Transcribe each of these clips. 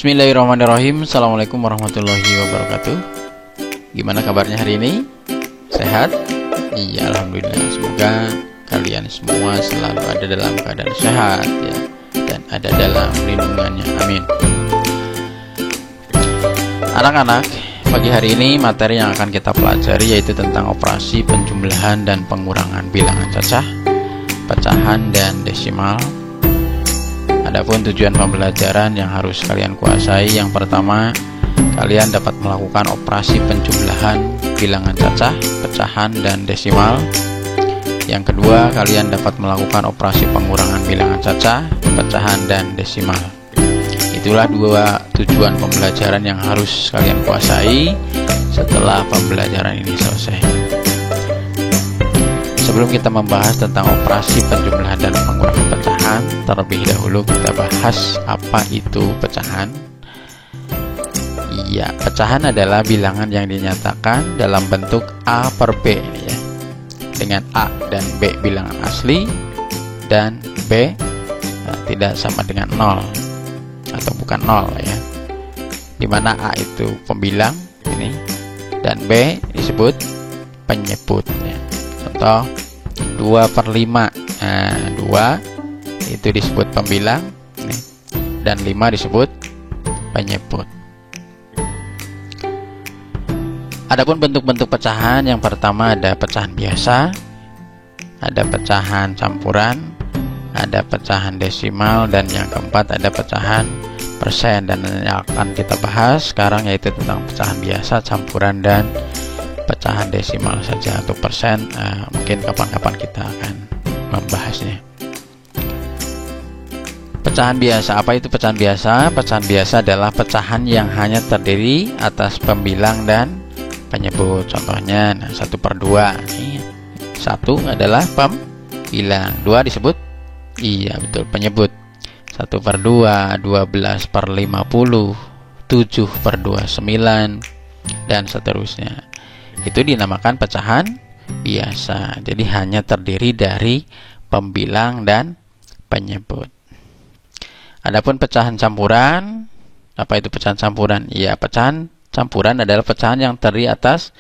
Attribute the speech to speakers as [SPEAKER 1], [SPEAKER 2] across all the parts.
[SPEAKER 1] Bismillahirrahmanirrahim. Assalamualaikum warahmatullahi wabarakatuh. Gimana kabarnya hari ini? Sehat? Iya, alhamdulillah. Semoga kalian semua selalu ada dalam keadaan sehat ya, dan ada dalam lindungannya. Amin. Anak-anak, pagi hari ini materi yang akan kita pelajari yaitu tentang operasi penjumlahan dan pengurangan bilangan cacah, pecahan dan desimal. Adapun tujuan pembelajaran yang harus kalian kuasai, yang pertama, kalian dapat melakukan operasi penjumlahan bilangan cacah, pecahan dan desimal. Yang kedua, kalian dapat melakukan operasi pengurangan bilangan cacah, pecahan dan desimal. Itulah dua tujuan pembelajaran yang harus kalian kuasai setelah pembelajaran ini selesai. Sebelum kita membahas tentang operasi penjumlahan dan pengurangan pecahan, terlebih dahulu kita bahas apa itu pecahan. Iya, pecahan adalah bilangan yang dinyatakan dalam bentuk A per B ya, dengan A dan B bilangan asli dan B tidak sama dengan 0 atau bukan 0 ya, dimana A itu pembilang ini dan B disebut penyebut ya. Contoh 2/5, nah 2 itu disebut pembilang nih, dan 5 disebut penyebut. Adapun bentuk-bentuk pecahan, yang pertama ada pecahan biasa, ada pecahan campuran, ada pecahan desimal, dan yang keempat ada pecahan persen. Dan yang akan kita bahas sekarang yaitu tentang pecahan biasa, campuran, dan pecahan desimal saja. Untuk persen mungkin kapan-kapan kita akan membahasnya. Pecahan biasa, apa itu pecahan biasa? Pecahan biasa adalah pecahan yang hanya terdiri atas pembilang dan penyebut. Contohnya 1/2 nih. 1 adalah pembilang, 2 disebut betul penyebut. 1/2, 12/50, 7/29 dan seterusnya. Itu dinamakan pecahan biasa. Jadi hanya terdiri dari pembilang dan penyebut. Adapun pecahan campuran, apa itu pecahan campuran? Ya, pecahan campuran adalah pecahan yang terdiri atas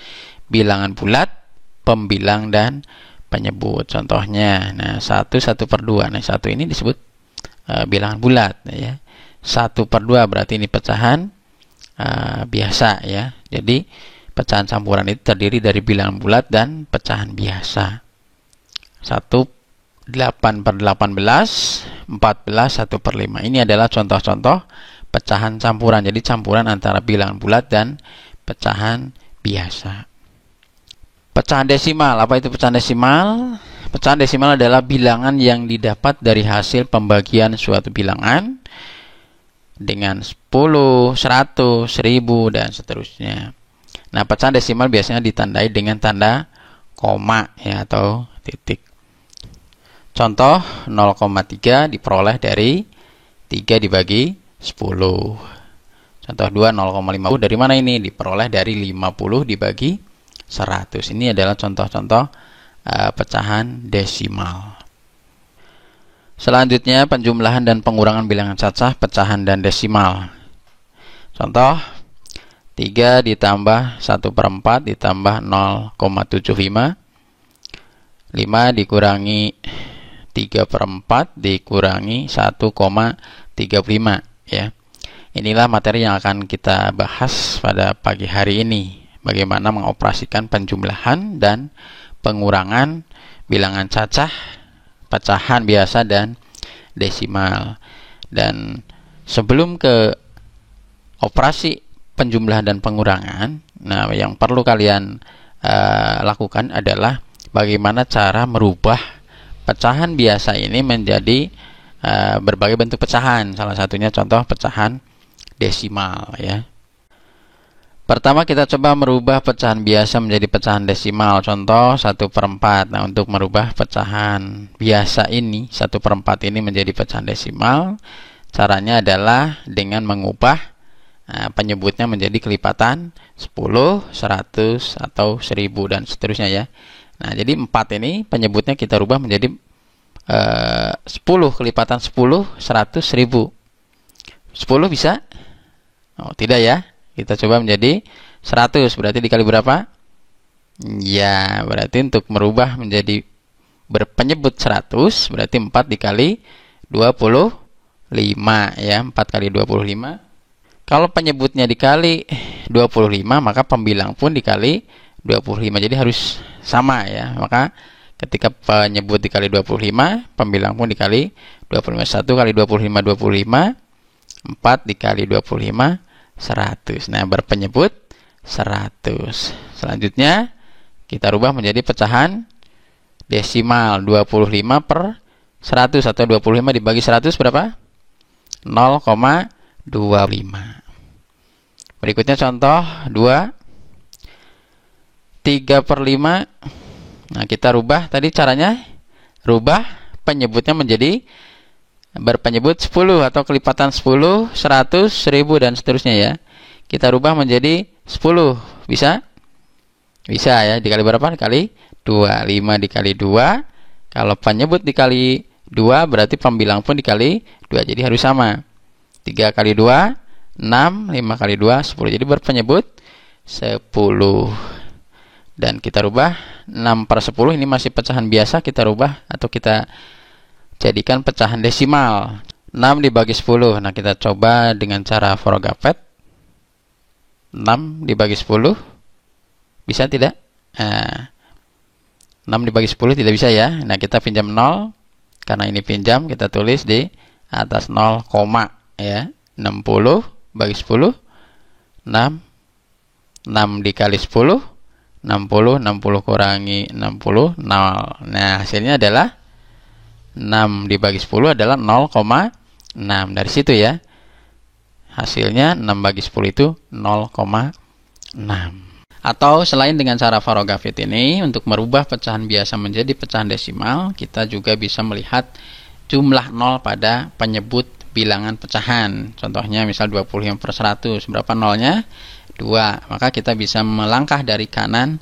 [SPEAKER 1] bilangan bulat, pembilang dan penyebut. Contohnya, 1/2. Nah, 1 ini disebut bilangan bulat ya. 1/2 berarti ini pecahan biasa ya. Jadi pecahan campuran itu terdiri dari bilangan bulat dan pecahan biasa. 8/18, 14, 1/5. Ini adalah contoh-contoh pecahan campuran. Jadi campuran antara bilangan bulat dan pecahan biasa. Pecahan desimal, apa itu pecahan desimal? Pecahan desimal adalah bilangan yang didapat dari hasil pembagian suatu bilangan dengan 10, 100, 1000 dan seterusnya. Nah, pecahan desimal biasanya ditandai dengan tanda koma ya, atau titik. Contoh 0,3 diperoleh dari 3 dibagi 10. Contoh 2, 0,50 dari mana ini? Diperoleh dari 50 dibagi 100. Ini adalah contoh-contoh pecahan desimal. Selanjutnya penjumlahan dan pengurangan bilangan cacah, pecahan dan desimal. Contoh 3 ditambah 1/4 ditambah 0,75, 5 dikurangi 3/4 dikurangi 1,35 ya. Inilah materi yang akan kita bahas pada pagi hari ini. Bagaimana mengoperasikan penjumlahan dan pengurangan bilangan cacah, pecahan biasa dan desimal. Dan sebelum ke operasi penjumlahan dan pengurangan, yang perlu kalian lakukan adalah bagaimana cara merubah pecahan biasa ini menjadi berbagai bentuk pecahan. Salah satunya contoh pecahan desimal ya. Pertama kita coba merubah pecahan biasa menjadi pecahan desimal. Contoh 1/4. Nah, untuk merubah pecahan biasa ini 1/4 ini menjadi pecahan desimal, caranya adalah dengan mengubah penyebutnya menjadi kelipatan 10, 100 atau 1000 dan seterusnya ya. Nah, jadi 4 ini penyebutnya kita rubah menjadi 10 kelipatan 10, 100, 1000. 10 bisa Oh, tidak ya. Kita coba menjadi 100. Berarti dikali berapa? Ya, berarti untuk merubah menjadi berpenyebut 100, berarti 4 dikali 25 ya. 4 kali 25. Kalau penyebutnya dikali 25, maka pembilang pun dikali 25. Jadi harus sama ya. Maka ketika penyebut dikali 25, pembilang pun dikali 25. 1 kali 25, 25. 4 dikali 25, 100. Nah, berpenyebut 100. Selanjutnya, kita rubah menjadi pecahan desimal. 25 per 100 atau 25 dibagi 100 berapa? 0,25. Berikutnya contoh 2. 3 per 5. Nah, kita rubah tadi caranya. Rubah penyebutnya menjadi berpenyebut 10 atau kelipatan 10, 100, 1000 dan seterusnya ya. Kita rubah menjadi 10. Bisa? Bisa ya. Dikali berapa? Dikali 2. 5 dikali 2. Kalau penyebut dikali 2 berarti pembilang pun dikali 2. Jadi harus sama. 3 kali 2, 6. 5 kali 2, 10. Jadi berpenyebut 10. Dan kita rubah 6 per 10. Ini masih pecahan biasa. Kita rubah atau kita jadikan pecahan desimal. 6 dibagi 10. Nah, kita coba dengan cara Forogapet. 6 dibagi 10. Bisa tidak? 6 dibagi 10 tidak bisa ya. Nah, kita pinjam 0. Karena ini pinjam, kita tulis di atas 0, ya. 60 bagi 10. 6. 6 dikali 10. 60. 60 kurangi 60. 0. Nah, hasilnya adalah 6 dibagi 10 adalah 0,6. Dari situ ya. Hasilnya 6 bagi 10 itu 0,6. Atau selain dengan cara Forogapet ini, untuk merubah pecahan biasa menjadi pecahan desimal, kita juga bisa melihat jumlah 0 pada penyebut bilangan pecahan. Contohnya misal 25 per 100. Berapa nolnya? 2. Maka kita bisa melangkah dari kanan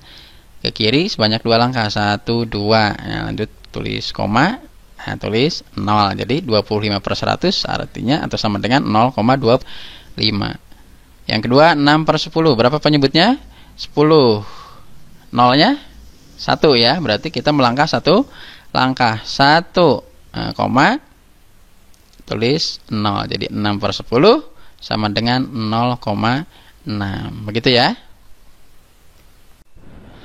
[SPEAKER 1] ke kiri sebanyak 2 langkah. 1, 2. Nah, lanjut tulis koma. Nah, tulis 0. Jadi 25 per 100 artinya atau sama dengan 0,25. Yang kedua 6 per 10. Berapa penyebutnya? 10. Nolnya 1 ya. Berarti kita melangkah 1 langkah. 1, koma. Tulis 0. Jadi 6 per 10 sama dengan 0,6. Begitu ya.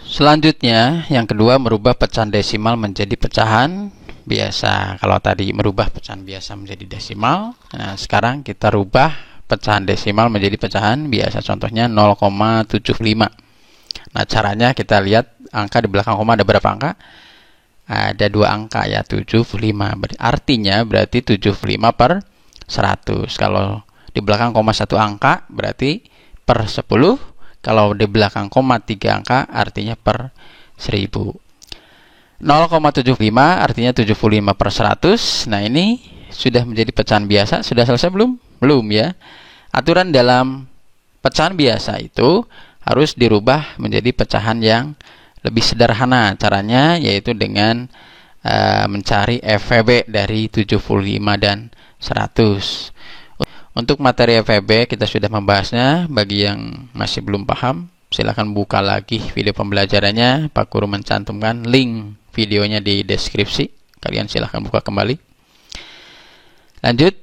[SPEAKER 1] Selanjutnya yang kedua merubah pecahan desimal menjadi pecahan biasa. Kalau tadi merubah pecahan biasa menjadi desimal, nah sekarang kita rubah pecahan desimal menjadi pecahan biasa. Contohnya 0,75. Nah, caranya kita lihat angka di belakang koma ada berapa angka? Ada 2 angka ya, 75. Artinya berarti 75 per 100. Kalau di belakang koma 1 angka berarti per 10. Kalau di belakang koma 3 angka artinya per 1000. 0,75 artinya 75 per 100. Nah, ini sudah menjadi pecahan biasa. Sudah selesai belum? Belum ya. Aturan dalam pecahan biasa itu harus dirubah menjadi pecahan yang lebih sederhana. Caranya yaitu dengan mencari FVB dari 75 dan 100. Untuk materi FVB kita sudah membahasnya. Bagi yang masih belum paham, silakan buka lagi video pembelajarannya. Pak Guru mencantumkan link videonya di deskripsi. Kalian silahkan buka kembali. Lanjut.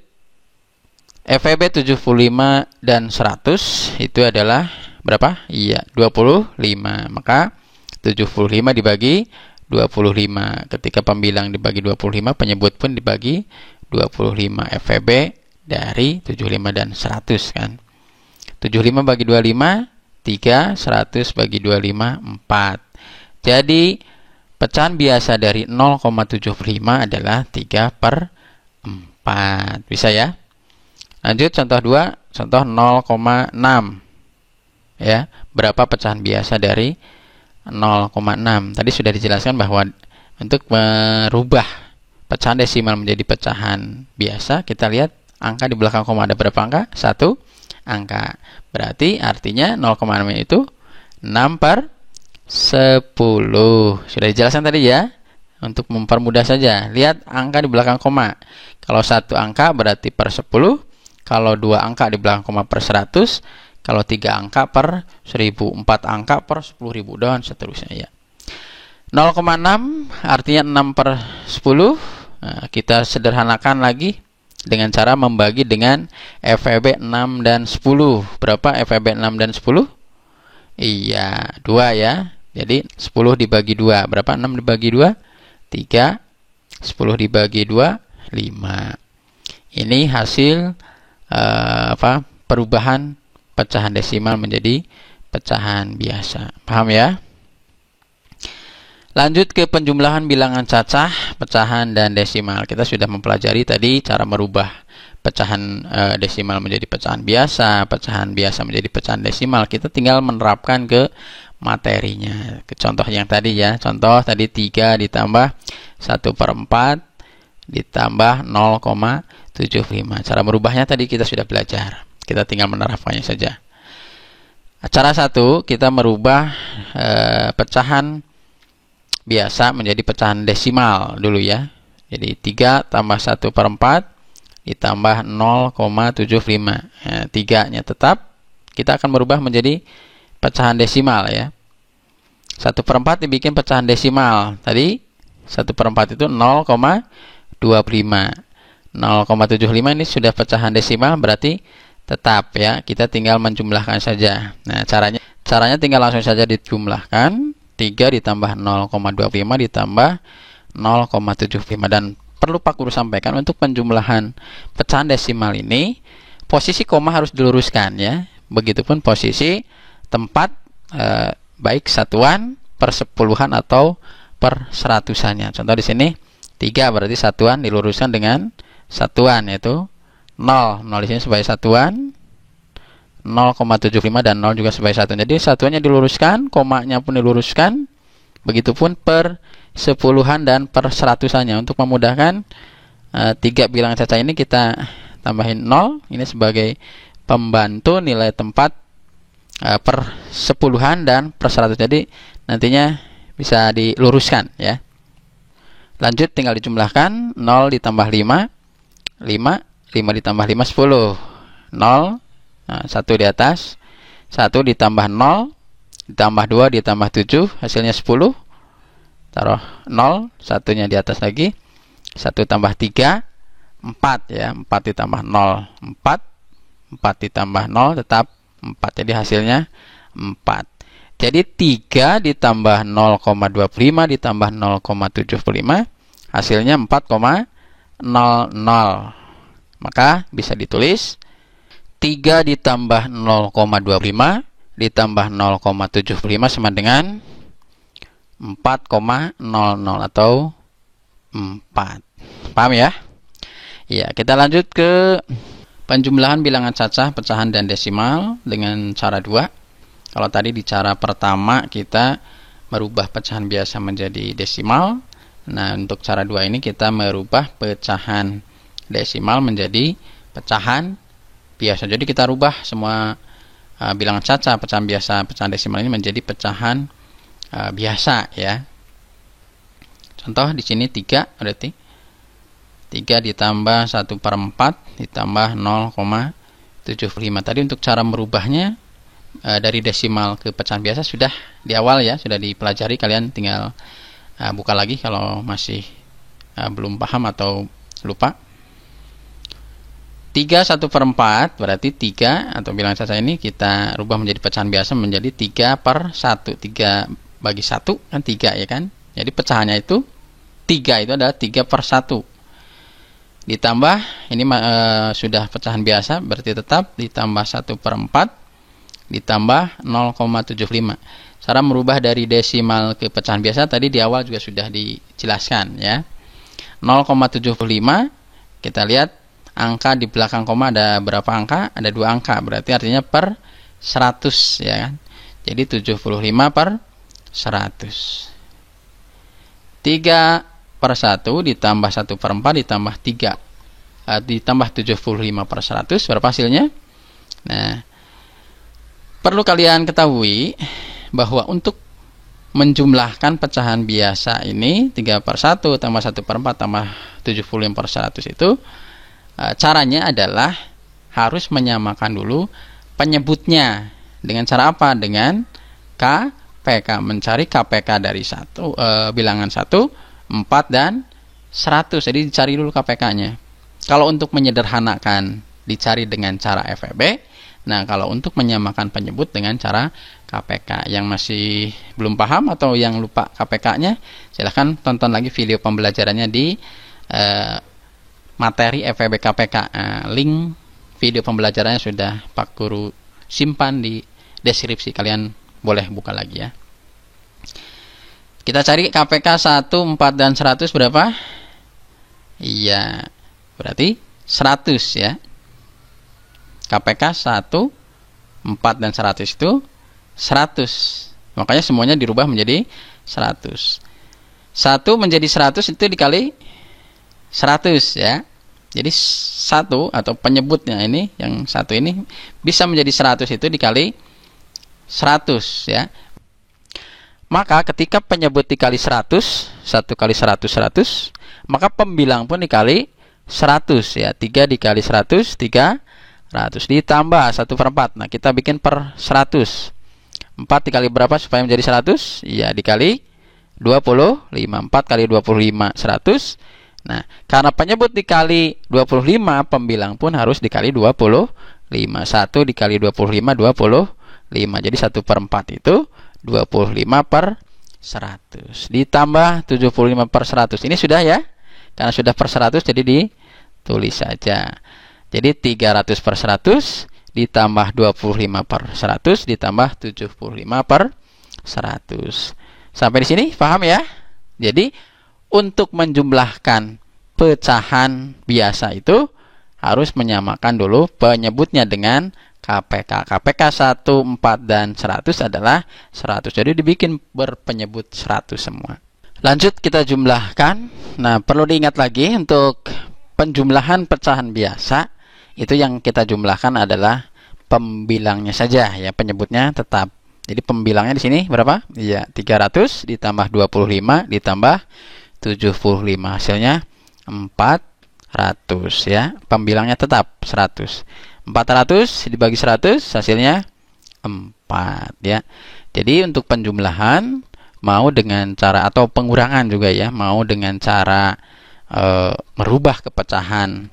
[SPEAKER 1] FVB 75 dan 100 itu adalah berapa? Iya, 25. Maka 75 dibagi 25. Ketika pembilang dibagi 25, penyebut pun dibagi 25. FVB dari 75 dan 100 kan. 75 bagi 25, 3. 100 bagi 25, 4. Jadi pecahan biasa dari 0,75 adalah 3 per 4. Bisa ya? Lanjut contoh 2, contoh 0,6. Ya, berapa pecahan biasa dari 0,6? Tadi sudah dijelaskan bahwa untuk merubah pecahan desimal menjadi pecahan biasa, kita lihat angka di belakang koma ada berapa angka? 1 angka. Berarti artinya 0,6 itu 6 per 10. Sudah dijelaskan tadi ya. Untuk mempermudah saja, lihat angka di belakang koma. Kalau 1 angka berarti per 10. kalau 2 angka di belakang koma per 100, kalau 3 angka per 1000, 4 angka per 10.000, dan seterusnya ya. 0,6 artinya 6 per 10. Nah, kita sederhanakan lagi dengan cara membagi dengan FEB 6 dan 10. Berapa FEB 6 dan 10? Iya, 2 ya. Jadi 10 dibagi 2. Berapa 6 dibagi 2? 3. 10 dibagi 2, 5. Ini hasil perubahan pecahan desimal menjadi pecahan biasa. Paham ya? Lanjut ke penjumlahan bilangan cacah, pecahan, dan desimal. Kita sudah mempelajari tadi cara merubah pecahan desimal menjadi pecahan biasa menjadi pecahan desimal. Kita tinggal menerapkan ke materinya. Ke contoh yang tadi ya. Contoh tadi 3 ditambah 1/4 ditambah 0,75. Cara merubahnya tadi kita sudah belajar. Kita tinggal menerapkannya saja. Cara 1, kita merubah pecahan biasa menjadi pecahan desimal dulu ya. Jadi 3 tambah 1/4 ditambah 0,75. 3-nya tetap, kita akan merubah menjadi pecahan desimal ya. 1/4 dibikin pecahan desimal. Tadi 1/4 itu 0,25. 0,75 ini sudah pecahan desimal, berarti tetap ya. Kita tinggal menjumlahkan saja. Nah, caranya tinggal langsung saja dijumlahkan. 3 ditambah 0,25 ditambah 0,75. Dan perlu Pak Guru sampaikan, untuk penjumlahan pecahan desimal ini posisi koma harus diluruskan ya. Begitupun posisi tempat baik satuan, persepuluhan atau per seratusannya. Contoh di sini 3 berarti satuan diluruskan dengan satuan, yaitu 0. 0 di sini sebagai satuan, 0,75 dan 0 juga sebagai satuan. Jadi satuannya diluruskan, komanya pun diluruskan. Begitupun per sepuluhan dan per seratusannya. Untuk memudahkan 3 bilangan cacah ini kita tambahin 0. Ini sebagai pembantu nilai tempat per sepuluhan dan per seratus. Jadi nantinya bisa diluruskan ya. Lanjut tinggal dijumlahkan. 0 ditambah 5, 5 ditambah 5, 10. 0, nah, 1 di atas, 1 ditambah 0 ditambah 2 ditambah 7, hasilnya 10. Taruh 0, satunya di atas lagi. 1 tambah 3, 4 ya. 4 ditambah 0, 4. 4 ditambah 0 tetap 4. Jadi hasilnya 4. Jadi 3 ditambah 0,25 ditambah 0,75, hasilnya 4,00. Maka bisa ditulis 3 ditambah 0,25 ditambah 0,75 sama dengan 4,00 atau 4. Paham ya? Ya, kita lanjut ke penjumlahan bilangan cacah, pecahan, dan desimal dengan cara 2. Kalau tadi di cara pertama kita merubah pecahan biasa menjadi desimal. Nah, untuk cara 2 ini kita merubah pecahan desimal menjadi pecahan biasa. Jadi kita rubah semua bilangan cacah, pecahan biasa, pecahan desimal ini menjadi pecahan biasa ya. Contoh di sini 3 berarti 3 ditambah 1/4 ditambah 0,75. Tadi untuk cara merubahnya dari desimal ke pecahan biasa sudah di awal ya, sudah dipelajari. Kalian tinggal buka lagi kalau masih belum paham atau lupa. 3 1/4 berarti 3 atau bilangan cacah ini kita rubah menjadi pecahan biasa menjadi 3/1. 3 bagi 1 kan 3 ya kan. Jadi pecahannya itu 3 itu adalah 3/1. Ditambah ini sudah pecahan biasa, berarti tetap ditambah 1/4 ditambah 0,75. Cara merubah dari desimal ke pecahan biasa tadi di awal juga sudah dijelaskan ya. 0,75 kita lihat angka di belakang koma ada berapa angka? Ada 2 angka, berarti artinya per 100 ya kan. Jadi 75 per 100. 3/1 ditambah 1/4 ditambah 3 ditambah 75 per 100, berapa hasilnya? Nah, perlu kalian ketahui bahwa untuk menjumlahkan pecahan biasa ini 3/1 tambah 1/4 tambah 75 per 100 itu caranya adalah harus menyamakan dulu penyebutnya. Dengan cara apa? Dengan KPK, mencari KPK dari bilangan 1, 4, dan 100. Jadi dicari dulu KPK-nya. Kalau untuk menyederhanakan dicari dengan cara FEB. Nah, kalau untuk menyamakan penyebut dengan cara KPK. Yang masih belum paham atau yang lupa KPK-nya, silahkan tonton lagi video pembelajarannya di materi FEB KPK. Link video pembelajarannya sudah Pak Guru simpan di deskripsi, kalian boleh buka lagi ya. Kita cari KPK 1, 4, dan 100 berapa? Iya, berarti 100 ya. KPK 1, 4, dan 100 itu 100. Makanya semuanya dirubah menjadi 100. 1 menjadi 100 itu dikali 100 ya. Jadi 1 atau penyebutnya ini, yang 1 ini bisa menjadi 100 itu dikali 100 ya. Maka ketika penyebut dikali 100, 1 kali 100, 100, maka pembilang pun dikali 100 ya. 3 dikali 100, 300. Ditambah 1/4. Nah, kita bikin per 100. 4 dikali berapa supaya menjadi 100? Iya, dikali 25. 4 kali 25, 100. Nah, karena penyebut dikali 25, pembilang pun harus dikali 25. 1 dikali 25, 25. Jadi 1/4 itu 25/100. Ditambah 75/100. Ini sudah ya. Karena sudah per 100 jadi ditulis saja. Jadi 300/100 ditambah 25/100 ditambah 75/100. Sampai di sini paham ya? Jadi untuk menjumlahkan pecahan biasa itu harus menyamakan dulu penyebutnya dengan KPK. KPK 1, 4, dan 100 adalah 100. Jadi dibikin berpenyebut 100 semua. Lanjut kita jumlahkan. Nah, perlu diingat lagi untuk penjumlahan pecahan biasa itu yang kita jumlahkan adalah pembilangnya saja ya, penyebutnya tetap. Jadi pembilangnya di sini berapa? Iya, 300 ditambah 25 ditambah 75. Hasilnya 400 ya. Pembilangnya tetap 100. 400 dibagi 100 hasilnya 4 ya. Jadi untuk penjumlahan mau dengan cara atau pengurangan juga ya, mau dengan cara merubah ke pecahan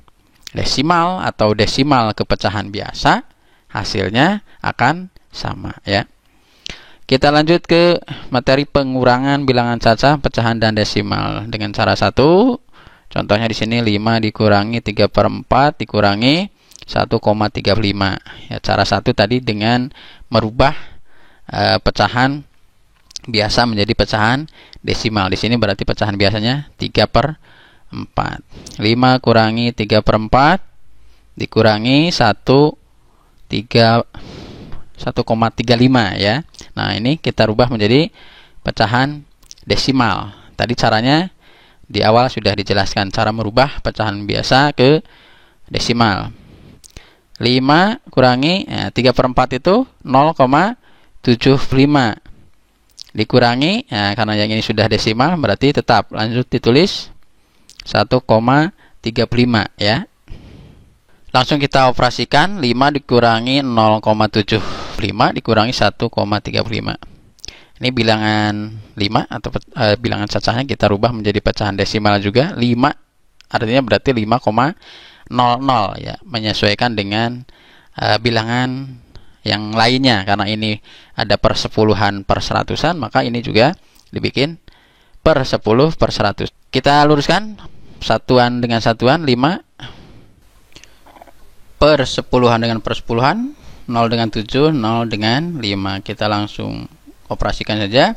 [SPEAKER 1] desimal atau desimal ke pecahan biasa, hasilnya akan sama ya. Kita lanjut ke materi pengurangan bilangan cacah, pecahan, dan desimal dengan cara 1. Contohnya di sini 5 dikurangi 3/4 dikurangi 1,35 ya. Cara 1 tadi dengan merubah pecahan biasa menjadi pecahan desimal. Di sini berarti pecahan biasanya 3/4. 5 kurangi 3/4 dikurangi 1,35 ya. Nah, ini kita rubah menjadi pecahan desimal. Tadi caranya di awal sudah dijelaskan cara merubah pecahan biasa ke desimal. 5 kurangi 3/4 itu 0,75 dikurangi karena yang ini sudah desimal berarti tetap lanjut ditulis 1,35 ya. Langsung kita operasikan. 5 dikurangi 0,75 dikurangi 1,35. Ini bilangan 5 atau bilangan cacahnya kita rubah menjadi pecahan desimal juga. 5 artinya berarti 5,00 ya, menyesuaikan dengan bilangan yang lainnya. Karena ini ada persepuluhan per seratusan, maka ini juga dibikin per 10 per 100. Kita luruskan satuan dengan satuan. 5 per sepuluhan dengan persepuluhan, 0 dengan 7, 0 dengan 5. Kita langsung operasikan saja.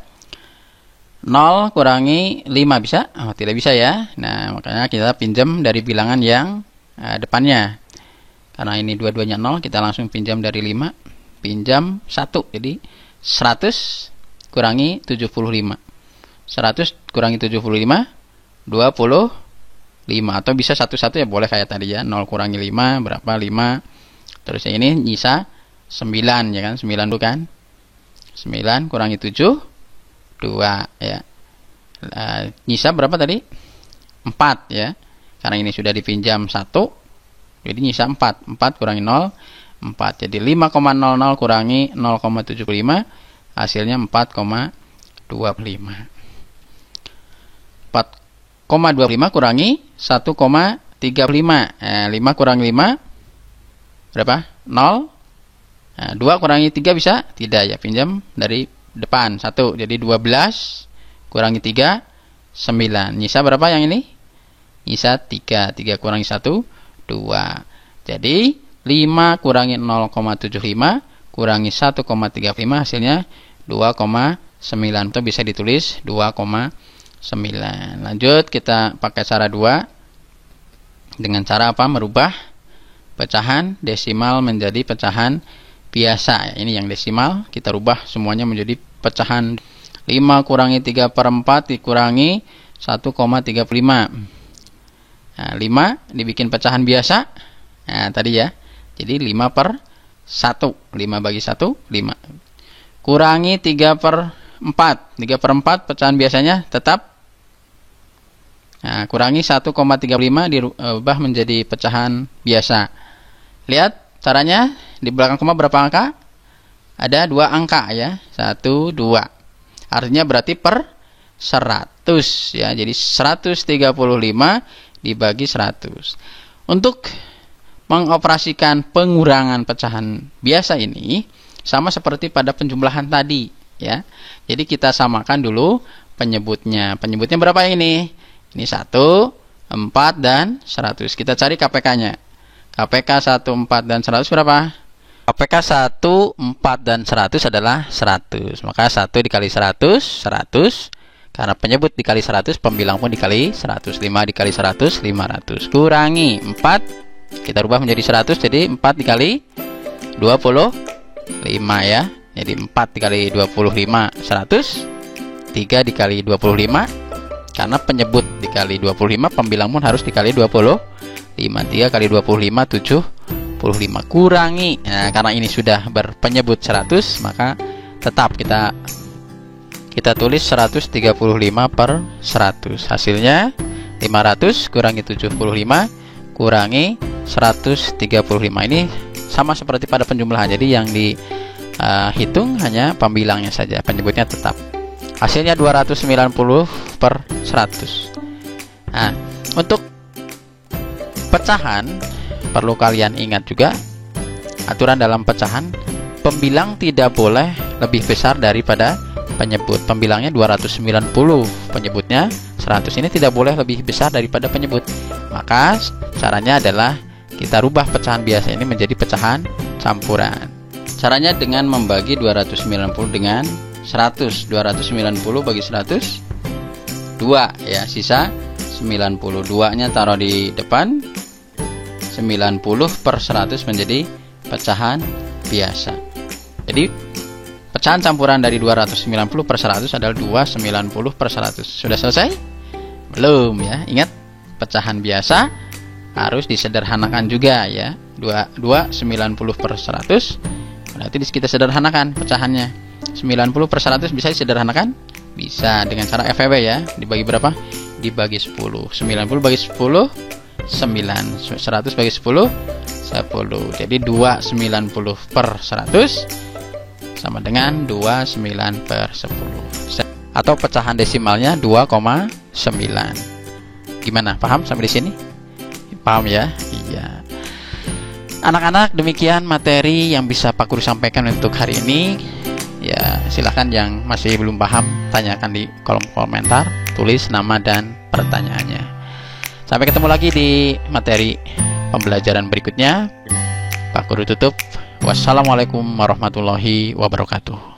[SPEAKER 1] 0 kurangi 5 bisa? Oh, tidak bisa ya. Nah, makanya kita pinjam dari bilangan yang depannya. Karena ini dua-duanya 0, kita langsung pinjam dari 5. Pinjam 1. Jadi 100 kurangi 75. 100 kurangi 75, 25. Atau bisa satu-satu ya, boleh kayak tadi ya. 0 kurangi 5 berapa? 5. Terus ini nyisa 9 ya kan? 9 dulu kan? 9 kurangi 7, 2 ya. Nyisa berapa tadi? 4 ya. Karena ini sudah dipinjam 1, Jadi nyisa 4. 4 kurangi 0, 4. Jadi 5,00 kurangi 0,75, hasilnya 4,25. 4,25 kurangi 1,35. 5 kurangi 5 berapa? 0. 2 kurangi 3 bisa? Tidak ya, pinjam dari depan 1. Jadi 12 kurangi 3, 9. Nyisa berapa yang ini? Nyisa 3. 3 kurangi 1, 2. Jadi 5 kurangi 0,75 kurangi 1,35, hasilnya 2,9. Itu bisa ditulis 2,9. Lanjut kita pakai cara 2. Dengan cara apa? Merubah pecahan desimal menjadi pecahan biasa. Ini yang desimal, kita rubah semuanya menjadi pecahan. 5 kurangi 3/4 dikurangi 1,35. Nah, 5 dibikin pecahan biasa. Nah, tadi ya. Jadi 5/1. 5 bagi 1, 5. Kurangi 3/4. 3/4 pecahan biasanya tetap. Nah, kurangi 1,35 dirubah menjadi pecahan biasa. Lihat caranya, di belakang koma berapa angka? Ada 2 angka ya. 1, 2. Artinya berarti per 100 ya. Jadi 135 dibagi 100. Untuk mengoperasikan pengurangan pecahan biasa ini sama seperti pada penjumlahan tadi ya. Jadi kita samakan dulu penyebutnya. Penyebutnya berapa yang ini? Ini 1, 4 dan 100. Kita cari KPK-nya. KPK 1, 4 dan 100 berapa? KPK 1, 4 dan 100 adalah 100. Maka 1 dikali 100, 100. Karena penyebut dikali 100, pembilang pun dikali 100. 5 dikali 100, 500. Kurangi 4, kita rubah menjadi 100. Jadi 4 dikali 25 ya. Jadi 4 dikali 25, 100. 3 dikali 25. Karena penyebut dikali 25, pembilang pun harus dikali 25. 3 kali 25, 75. Kurangi. Nah, karena ini sudah berpenyebut 100, maka tetap kita tulis 135/100. Hasilnya 500 kurangi 75 kurangi 135. Ini sama seperti pada penjumlahan. Jadi yang dihitung hanya pembilangnya saja, penyebutnya tetap. Hasilnya 290/100. Nah, untuk pecahan perlu kalian ingat juga aturan dalam pecahan, pembilang tidak boleh lebih besar daripada penyebut. Pembilangnya 290, penyebutnya 100. Ini tidak boleh lebih besar daripada penyebut. Maka caranya adalah kita rubah pecahan biasa ini menjadi pecahan campuran. Caranya dengan membagi 290 dengan 100. 290 bagi 100 2 ya, sisa 90. 2-nya taruh di depan. 90/100 menjadi pecahan biasa. Jadi pecahan campuran dari 290/100 adalah 290/100. Sudah selesai? Belum ya. Ingat, pecahan biasa harus disederhanakan juga ya. 290/100. Berarti kita sederhanakan pecahannya. 90/100 bisa disederhanakan? Bisa dengan cara FEB ya. Dibagi berapa? Dibagi 10. 90 bagi 10, 9. 100 bagi 10, 10. Jadi 290/100 sama dengan 29/10. Atau pecahan desimalnya 2,9. Gimana? Paham sampai di sini? Paham ya? Iya. Anak-anak, demikian materi yang bisa Pak Guru sampaikan untuk hari ini. Ya, silahkan yang masih belum paham tanyakan di kolom komentar, tulis nama dan pertanyaannya. Sampai ketemu lagi di materi pembelajaran berikutnya. Pak Guru tutup. Wassalamualaikum warahmatullahi wabarakatuh.